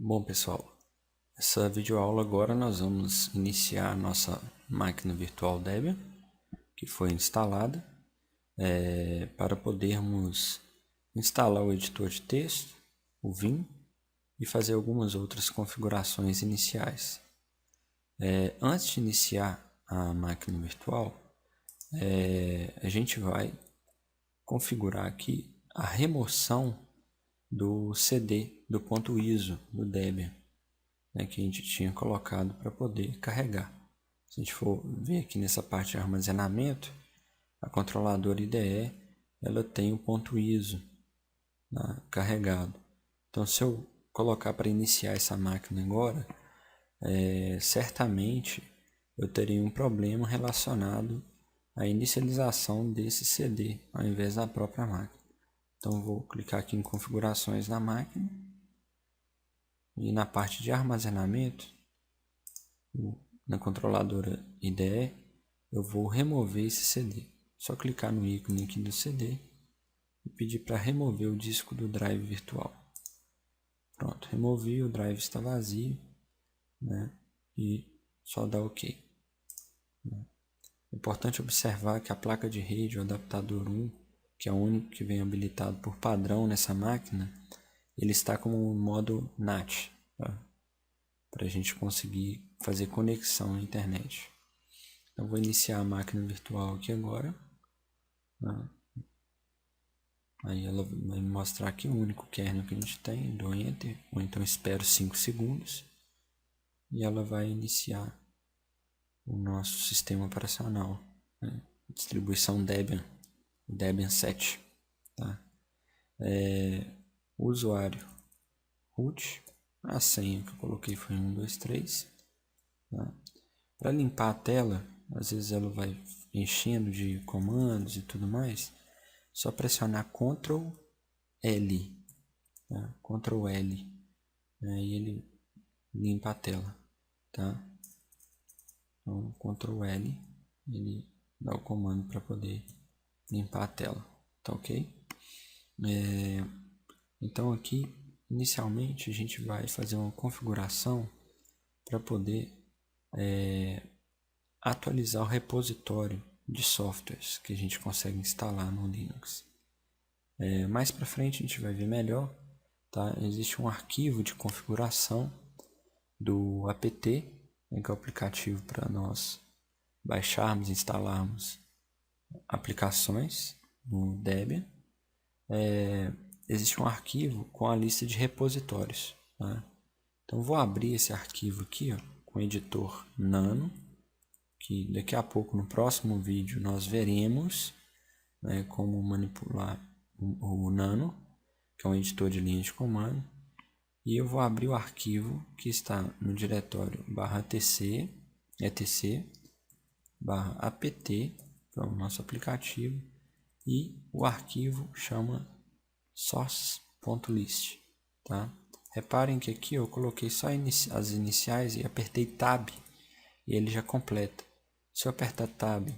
Bom, pessoal, essa videoaula agora nós vamos iniciar a nossa máquina virtual Debian, que foi instalada, para podermos instalar o editor de texto, o Vim, e fazer algumas outras configurações iniciais. Antes de iniciar a máquina virtual, a gente vai configurar aqui a remoção do CD, do ponto ISO do Debian, que a gente tinha colocado para poder carregar. Se a gente for ver aqui nessa parte de armazenamento, a controladora IDE ela tem o ponto ISO carregado. Então, se eu colocar para iniciar essa máquina agora, certamente eu teria um problema relacionado à inicialização desse CD ao invés da própria máquina. Então, vou clicar aqui em configurações da máquina e na parte de armazenamento, na controladora IDE, eu vou remover esse CD. Só clicar no ícone aqui do CD e pedir para remover o disco do drive virtual. Pronto, removi, o drive está vazio, e só dá OK. É importante observar que a placa de rede, o adaptador 1, que é o único que vem habilitado por padrão nessa máquina, ele está como modo NAT, para a gente conseguir fazer conexão à internet. Então, vou iniciar a máquina virtual aqui agora. Aí ela vai me mostrar aqui o único kernel que a gente tem, dou Enter, ou então espero 5 segundos. E ela vai iniciar o nosso sistema operacional, distribuição Debian, Debian 7. Tá? O usuário root, a senha que eu coloquei foi 123. Tá? Para limpar a tela, às vezes ela vai enchendo de comandos e tudo mais, só pressionar Ctrl L, tá? Ctrl L, aí ele limpa a tela, tá? Então, Ctrl L, ele dá o comando para poder limpar a tela, tá ok? Então aqui, inicialmente, a gente vai fazer uma configuração para poder atualizar o repositório de softwares que a gente consegue instalar no Linux. Mais para frente a gente vai ver melhor, tá? Existe um arquivo de configuração do apt, que é o aplicativo para nós baixarmos e instalarmos aplicações no Debian. Existe um arquivo com a lista de repositórios, tá? Então vou abrir esse arquivo aqui, com o editor Nano, que daqui a pouco no próximo vídeo nós veremos como manipular o Nano, que é um editor de linha de comando. E eu vou abrir o arquivo que está no diretório /etc, /apt, que é o nosso aplicativo, e o arquivo chama source.list, tá? Reparem que aqui eu coloquei só as iniciais e apertei Tab e ele já completa. Se eu apertar Tab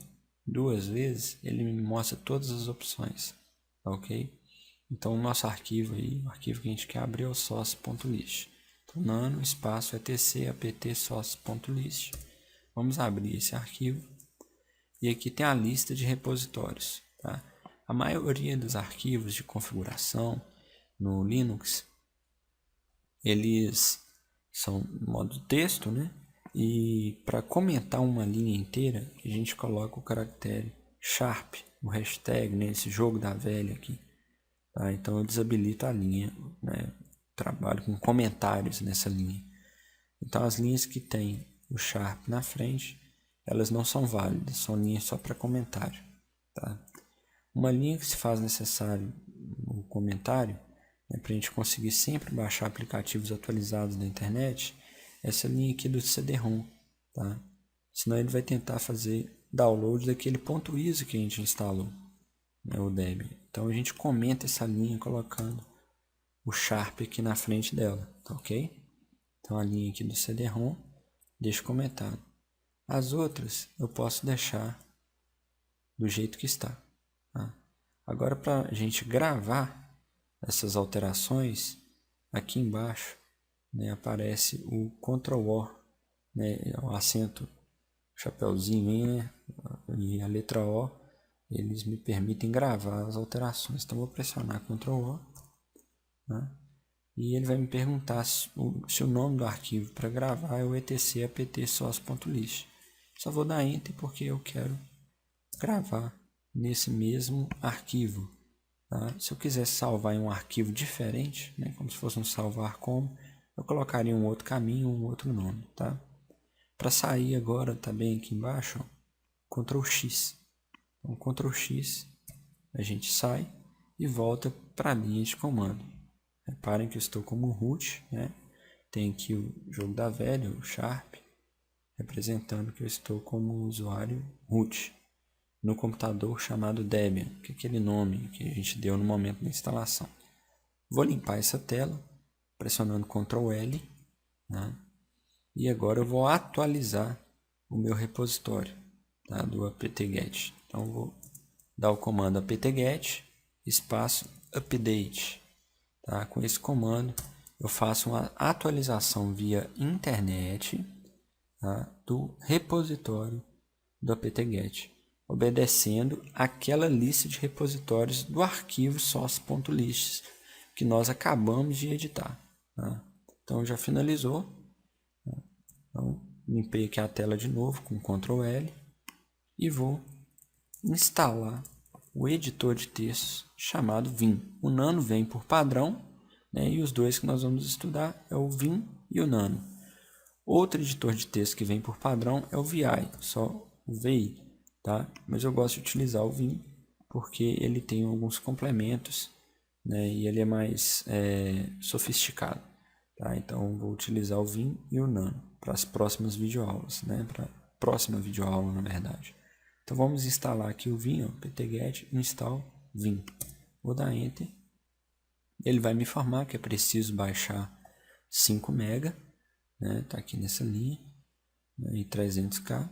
2 vezes, ele me mostra todas as opções, tá ok? Então o nosso arquivo aí, o arquivo que a gente quer abrir é o source.list. Então, nano espaço etc apt source.list. Vamos abrir esse arquivo. E aqui tem a lista de repositórios, tá? A maioria dos arquivos de configuração no Linux, eles são modo texto, E para comentar uma linha inteira, a gente coloca o caractere sharp, o hashtag, nesse jogo da velha aqui. Tá? Então eu desabilito a linha, trabalho com comentários nessa linha. Então as linhas que tem o sharp na frente, elas não são válidas, são linhas só para comentário. Tá? Uma linha que se faz necessário no comentário, para a gente conseguir sempre baixar aplicativos atualizados da internet, essa linha aqui do CD-ROM, tá? Senão ele vai tentar fazer download daquele ponto .iso que a gente instalou, o Debian. Então a gente comenta essa linha colocando o sharp aqui na frente dela, tá ok? Então a linha aqui do CD-ROM, deixo comentado. As outras eu posso deixar do jeito que está. Tá? Agora, para a gente gravar essas alterações, aqui embaixo né, aparece o Ctrl+O, né, o acento, chapeuzinho aí, né, e a letra O, eles me permitem gravar as alterações. Então vou pressionar Ctrl+O, né, e ele vai me perguntar se o nome do arquivo para gravar é o etc apt source.list. Só vou dar Enter porque eu quero gravar nesse mesmo arquivo. Tá? Se eu quisesse salvar em um arquivo diferente, né, como se fosse um salvar como, eu colocaria um outro caminho, um outro nome. Tá? Para sair agora, tá bem aqui embaixo, ó, Ctrl X. Então, Ctrl X, a gente sai e volta para a linha de comando. Reparem que eu estou como root, né? Tem aqui o jogo da velha, o Sharp, representando que eu estou como usuário root no computador chamado Debian, que é aquele nome que a gente deu no momento da instalação. Vou limpar essa tela pressionando Ctrl L, né? E agora eu vou atualizar o meu repositório, tá, do apt-get. Então vou dar o comando apt-get espaço update. Tá? Com esse comando eu faço uma atualização via internet, tá, do repositório do apt-get, obedecendo aquela lista de repositórios do arquivo source.list que nós acabamos de editar. Tá? Então já finalizou. Tá? Então, limpei aqui a tela de novo com Ctrl L e vou instalar o editor de textos chamado Vim. O Nano vem por padrão, né, e os dois que nós vamos estudar é o Vim e o Nano. Outro editor de texto que vem por padrão é o VI, só o VI, tá? Mas eu gosto de utilizar o Vim porque ele tem alguns complementos, né, e ele é mais sofisticado. Tá? Então vou utilizar o Vim e o Nano para as próximas videoaulas, né? Para a próxima videoaula, na verdade. Então vamos instalar aqui o Vim, apt-get install Vim. Vou dar Enter. Ele vai me informar que é preciso baixar 5 MB, né? Tá aqui nessa linha, né? E 300K.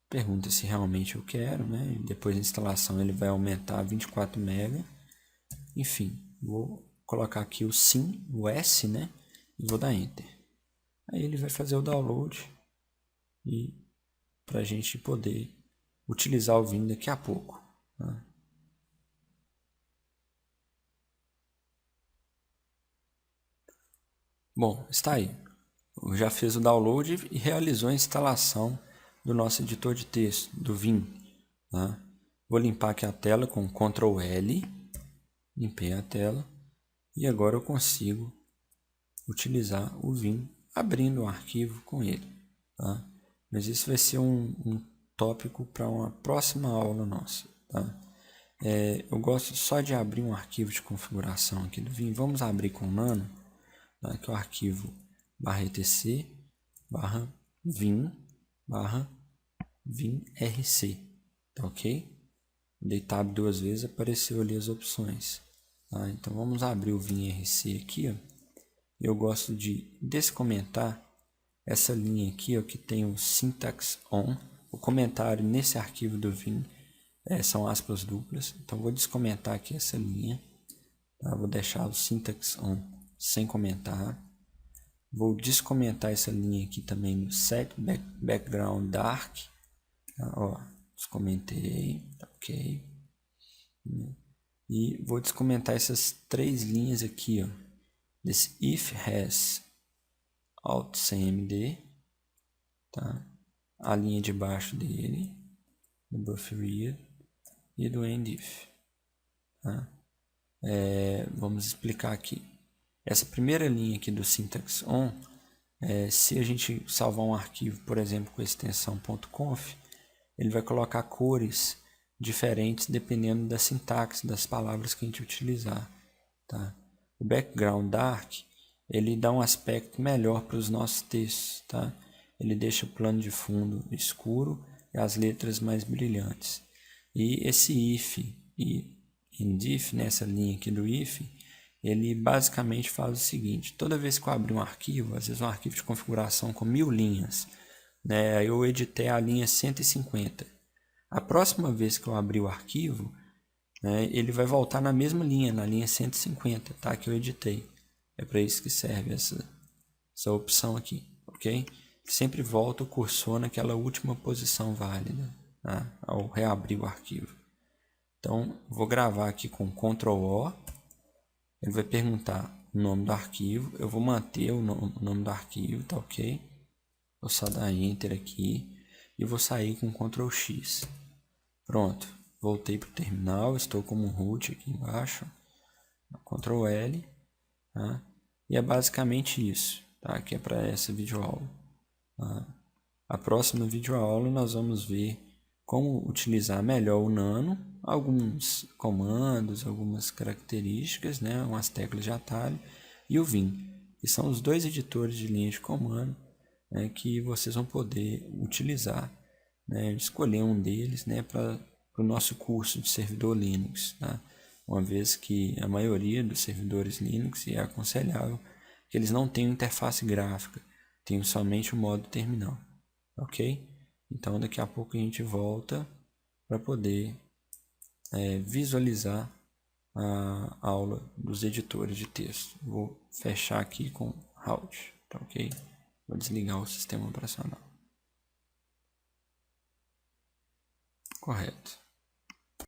Pergunta se realmente eu quero, né? E depois da instalação ele vai aumentar a 24 MB. Enfim, vou colocar aqui o sim, o S, né? E vou dar Enter. Aí ele vai fazer o download e para a gente poder utilizar o Vim daqui a pouco. Tá? Bom, está aí. Já fez o download e realizou a instalação do nosso editor de texto, do Vim. Tá? Vou limpar aqui a tela com Ctrl L. Limpei a tela. E agora eu consigo utilizar o Vim abrindo um arquivo com ele. Tá? Mas isso vai ser um tópico para uma próxima aula nossa. Tá? Eu gosto só de abrir um arquivo de configuração aqui do Vim. Vamos abrir com o Nano, tá? Que é o arquivo /etc /vim/vimrc. Tá ok? Dei tab 2 vezes, apareceu ali as opções. Tá? Então vamos abrir o vimrc aqui. Ó. Eu gosto de descomentar essa linha aqui, ó, que tem o syntax on. O comentário nesse arquivo do Vim são aspas duplas. Então vou descomentar aqui essa linha. Tá? Vou deixar o syntax on sem comentar. Vou descomentar essa linha aqui também no set background dark. Tá? Ó, descomentei, tá ok. E vou descomentar essas 3 linhas aqui, ó, desse if has alt cmd, tá? A linha de baixo dele, do buffer e do end if. Tá? Vamos explicar aqui. Essa primeira linha aqui do syntax on, se a gente salvar um arquivo, por exemplo, com a extensão .conf, ele vai colocar cores diferentes dependendo da sintaxe das palavras que a gente utilizar. Tá? O background dark, ele dá um aspecto melhor para os nossos textos. Tá? Ele deixa o plano de fundo escuro e as letras mais brilhantes. E esse if e if, nessa linha aqui do if, ele basicamente faz o seguinte: toda vez que eu abrir um arquivo, às vezes um arquivo de configuração com 1000 linhas, né, eu editei a linha 150. A próxima vez que eu abrir o arquivo, né, ele vai voltar na mesma linha, na linha 150, tá, que eu editei. É para isso que serve essa opção aqui, ok? Sempre volta o cursor naquela última posição válida, tá? Ao reabrir o arquivo. Então, vou gravar aqui com Ctrl O. Ele vai perguntar o nome do arquivo. Eu vou manter o nome do arquivo, tá ok? Vou só dar Enter aqui e vou sair com Ctrl X. Pronto, voltei para o terminal, estou como root aqui embaixo. Ctrl L, tá? E é basicamente isso, tá? Que é para essa videoaula. Tá? A próxima videoaula nós vamos ver como utilizar melhor o Nano, alguns comandos, algumas características, né? Umas teclas de atalho, e o Vim, que são os dois editores de linha de comando, né? Que vocês vão poder utilizar, né? Escolher um deles, né? Para o nosso curso de servidor Linux, tá? Uma vez que a maioria dos servidores Linux é aconselhável que eles não tenham interface gráfica, tenham somente o modo terminal, ok? Então daqui a pouco a gente volta para poder visualizar a aula dos editores de texto. Vou fechar aqui com Alt, tá ok? Vou desligar o sistema operacional. Correto.